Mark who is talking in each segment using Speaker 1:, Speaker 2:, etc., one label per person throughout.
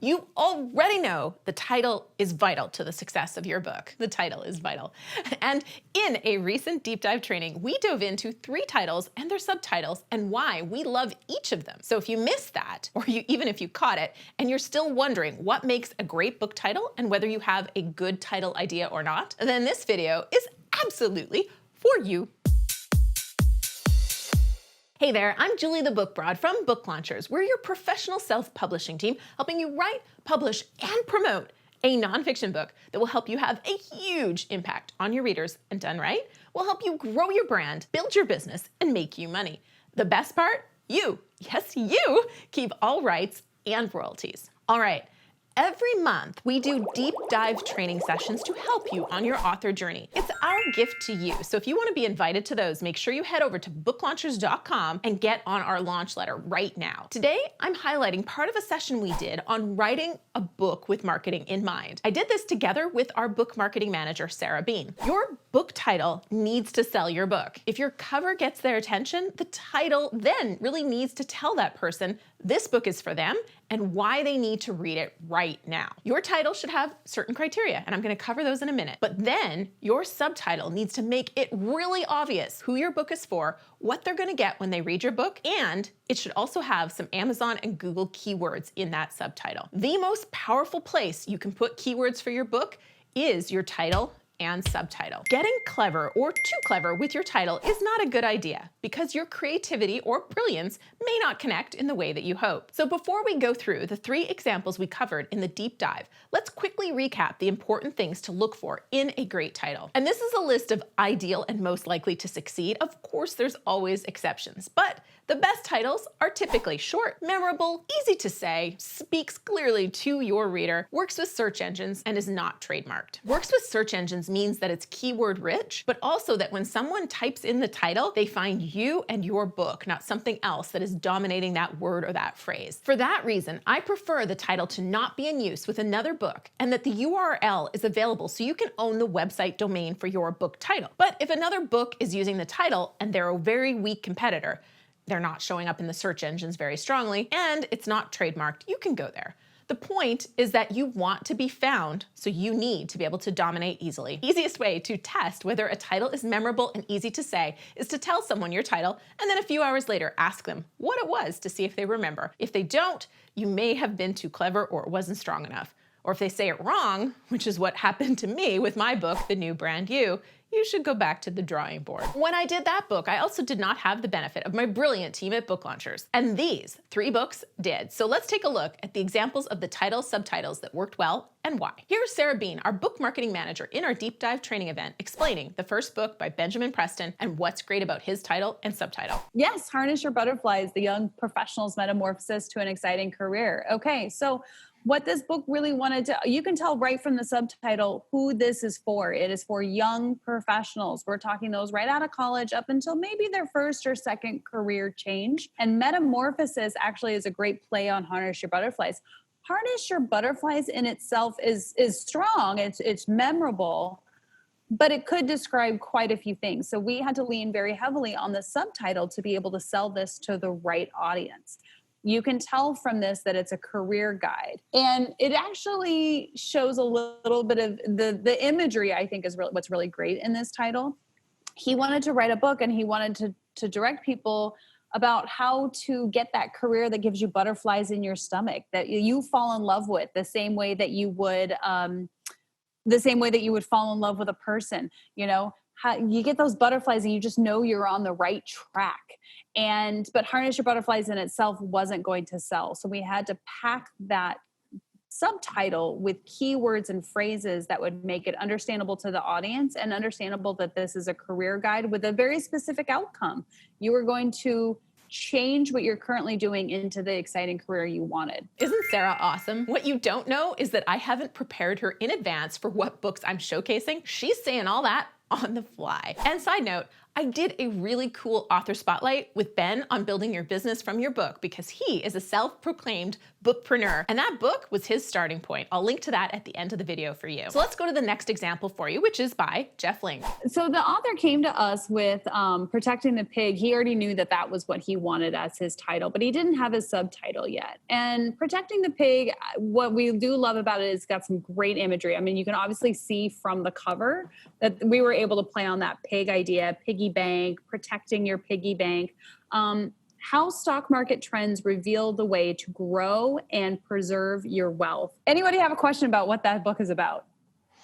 Speaker 1: You already know the title is vital to the success of your book. The title is vital. And in a recent deep dive training, we dove into 3 titles and their subtitles and why we love each of them. So if you missed that, or even if you caught it, and you're still wondering what makes a great book title and whether you have a good title idea or not, then this video is absolutely for you. Hey there, I'm Julie the Book Broad from Book Launchers. We're your professional self-publishing team, helping you write, publish, and promote a nonfiction book that will help you have a huge impact on your readers, and done right, will help you grow your brand, build your business, and make you money. The best part? You, yes, you, keep all rights and royalties. All right. Every month, we do deep dive training sessions to help you on your author journey. It's our gift to you. So if you want to be invited to those, make sure you head over to booklaunchers.com and get on our launch letter right now. Today, I'm highlighting part of a session we did on writing a book with marketing in mind. I did this together with our book marketing manager, Sarah Bean. Your book title needs to sell your book. If your cover gets their attention, the title then really needs to tell that person this book is for them and why they need to read it right now. Your title should have certain criteria, and I'm going to cover those in a minute. But then your subtitle needs to make it really obvious who your book is for, what they're going to get when they read your book, and it should also have some Amazon and Google keywords in that subtitle. The most powerful place you can put keywords for your book is your title and subtitle. Getting clever or too clever with your title is not a good idea because your creativity or brilliance may not connect in the way that you hope. So before we go through the 3 examples we covered in the deep dive, let's quickly recap the important things to look for in a great title. And this is a list of ideal and most likely to succeed. Of course, there's always exceptions, but the best titles are typically short, memorable, easy to say, speaks clearly to your reader, works with search engines, and is not trademarked. Works with search engines means that it's keyword rich, but also that when someone types in the title, they find you and your book, not something else that is dominating that word or that phrase. For that reason, I prefer the title to not be in use with another book and that the URL is available so you can own the website domain for your book title. But if another book is using the title and they're a very weak competitor, they're not showing up in the search engines very strongly, and it's not trademarked, you can go there. The point is that you want to be found, so you need to be able to dominate easily. Easiest way to test whether a title is memorable and easy to say is to tell someone your title, and then a few hours later ask them what it was to see if they remember. If they don't, you may have been too clever or it wasn't strong enough. Or if they say it wrong, which is what happened to me with my book, The New Brand You should go back to the drawing board. When I did that book, I also did not have the benefit of my brilliant team at Book Launchers, and these 3 books did. So let's take a look at the examples of the title subtitles that worked well and why. Here's Sarah Bean, our book marketing manager, in our deep dive training event, explaining the first book by Benjamin Preston and what's great about his title and subtitle.
Speaker 2: Yes, Harness Your Butterflies, the young professional's metamorphosis to an exciting career. Okay, so what this book really wanted to, you can tell right from the subtitle who this is for. It is for young professionals. We're talking those right out of college up until maybe their first or second career change. And metamorphosis actually is a great play on Harness Your Butterflies. Harness Your Butterflies in itself is strong. It's memorable, but it could describe quite a few things. So we had to lean very heavily on the subtitle to be able to sell this to the right audience. You can tell from this that it's a career guide. And it actually shows a little bit of the imagery, I think, is really what's really great in this title. He wanted to write a book and he wanted to direct people about how to get that career that gives you butterflies in your stomach, that you fall in love with the same way that you would fall in love with a person. You know, how you get those butterflies and you just know you're on the right track. But Harness Your Butterflies in itself wasn't going to sell. So we had to pack that subtitle with keywords and phrases that would make it understandable to the audience and understandable that this is a career guide with a very specific outcome. You were going to change what you're currently doing into the exciting career you wanted.
Speaker 1: Isn't Sarah awesome? What you don't know is that I haven't prepared her in advance for what books I'm showcasing. She's saying all that on the fly. And side note, I did a really cool author spotlight with Ben on building your business from your book because he is a self-proclaimed bookpreneur, and that book was his starting point. I'll link to that at the end of the video for you. So let's go to the next example for you, which is by Jeff Ling.
Speaker 2: So the author came to us with Protecting the Pig. He already knew that that was what he wanted as his title, but he didn't have his subtitle yet. And Protecting the Pig, what we do love about it is it's got some great imagery. I mean, you can obviously see from the cover that we were able to play on that pig idea, piggy bank, protecting your piggy bank. How stock market trends reveal the way to grow and preserve your wealth. Anybody have a question about what that book is about?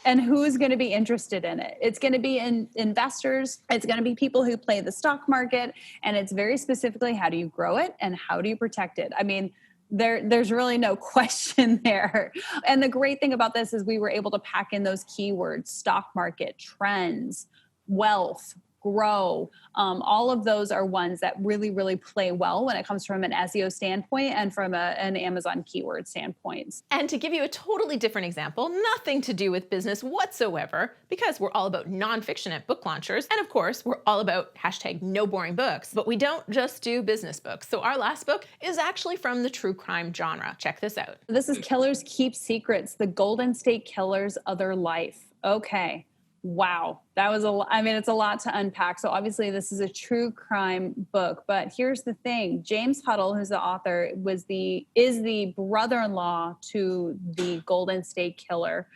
Speaker 2: And who's going to be interested in it? It's going to be investors. It's going to be people who play the stock market. And it's very specifically, how do you grow it and how do you protect it? I mean, there's really no question there. And the great thing about this is we were able to pack in those keywords: stock market, trends, wealth, grow. All of those are ones that really, really play well when it comes from an SEO standpoint and from an Amazon keyword standpoint.
Speaker 1: And to give you a totally different example, nothing to do with business whatsoever, because we're all about nonfiction at Book Launchers. And of course, we're all about #NoBoringBooks, but we don't just do business books. So our last book is actually from the true crime genre. Check this out.
Speaker 2: This is Killers Keep Secrets, The Golden State Killer's Other Life. Okay. Wow. That was it's a lot to unpack. So obviously this is a true crime book, but here's the thing. James Huddle, who's the author, is the brother-in-law to the Golden State Killer.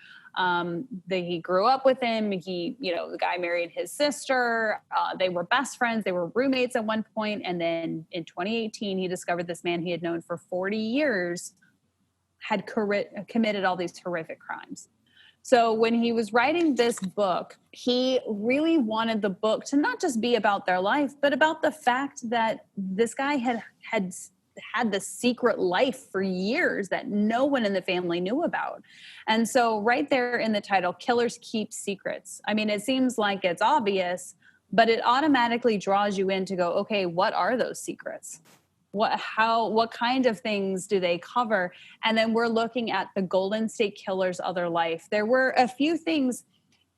Speaker 2: He grew up with him. The guy married his sister. They were best friends. They were roommates at one point. And then in 2018, he discovered this man he had known for 40 years had committed all these horrific crimes. So when he was writing this book, he really wanted the book to not just be about their life, but about the fact that this guy had this secret life for years that no one in the family knew about. And so right there in the title, Killers Keep Secrets. I mean, it seems like it's obvious, but it automatically draws you in to go, okay, what are those secrets? What kind of things do they cover? And then we're looking at the Golden State Killer's other life. There were a few things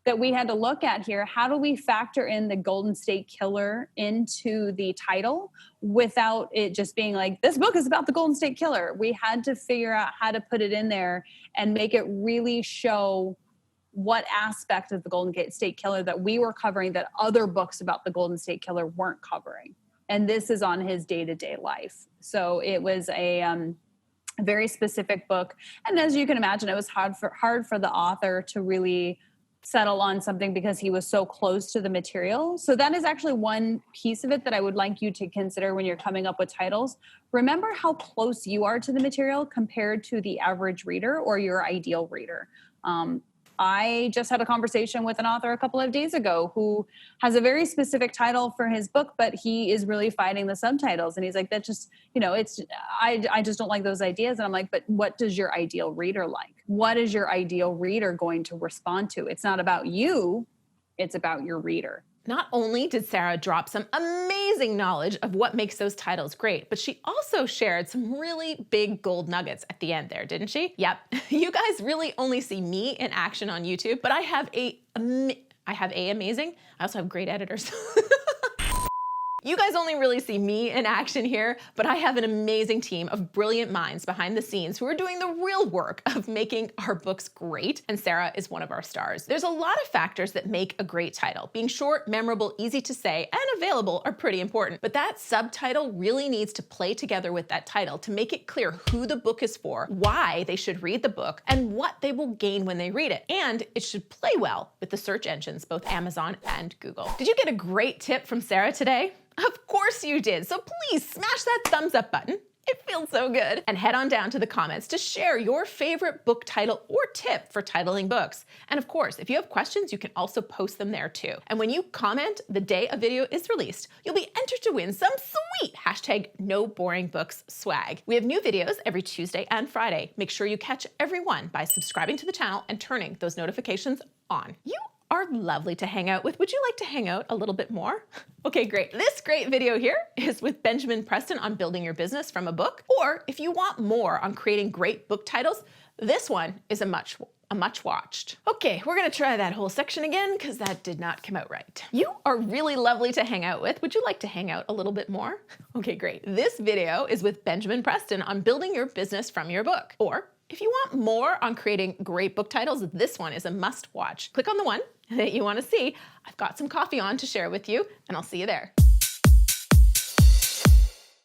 Speaker 2: that we had to look at here. How do we factor in the Golden State Killer into the title without it just being like, this book is about the Golden State Killer? We had to figure out how to put it in there and make it really show what aspect of the Golden State Killer that we were covering that other books about the Golden State Killer weren't covering. And this is on his day-to-day life. So it was a very specific book. And as you can imagine, it was hard for the author to really settle on something because he was so close to the material. So that is actually one piece of it that I would like you to consider when you're coming up with titles. Remember how close you are to the material compared to the average reader or your ideal reader. I just had a conversation with an author a couple of days ago who has a very specific title for his book, but he is really fighting the subtitles. And he's like, that just, I just don't like those ideas. And I'm like, but what does your ideal reader like? What is your ideal reader going to respond to? It's not about you, it's about your reader.
Speaker 1: Not only did Sarah drop some amazing knowledge of what makes those titles great, but she also shared some really big gold nuggets at the end there, didn't she? Yep. You guys really only see me in action on YouTube, but I have amazing. I also have great editors. You guys only really see me in action here, but I have an amazing team of brilliant minds behind the scenes who are doing the real work of making our books great, and Sarah is one of our stars. There's a lot of factors that make a great title. Being short, memorable, easy to say, and available are pretty important, but that subtitle really needs to play together with that title to make it clear who the book is for, why they should read the book, and what they will gain when they read it. And it should play well with the search engines, both Amazon and Google. Did you get a great tip from Sarah today? Of course you did. So please smash that thumbs up button. It feels so good. And head on down to the comments to share your favorite book title or tip for titling books. And of course, if you have questions, you can also post them there too. And when you comment the day a video is released, you'll be entered to win some sweet #NoBoringBooks swag. We have new videos every Tuesday and Friday. Make sure you catch every one by subscribing to the channel and turning those notifications on. You are lovely to hang out with. Would you like to hang out a little bit more? Okay, great. This great video here is with Benjamin Preston on building your business from a book. Or if you want more on creating great book titles, this one is a much a much watched. Okay, we're gonna try that whole section again because that did not come out right. You are really lovely to hang out with. Would you like to hang out a little bit more? Okay, great. This video is with Benjamin Preston on building your business from your book. Or if you want more on creating great book titles, this one is a must watch. Click on the one that you want to see. I've got some coffee on to share with you, and I'll see you there.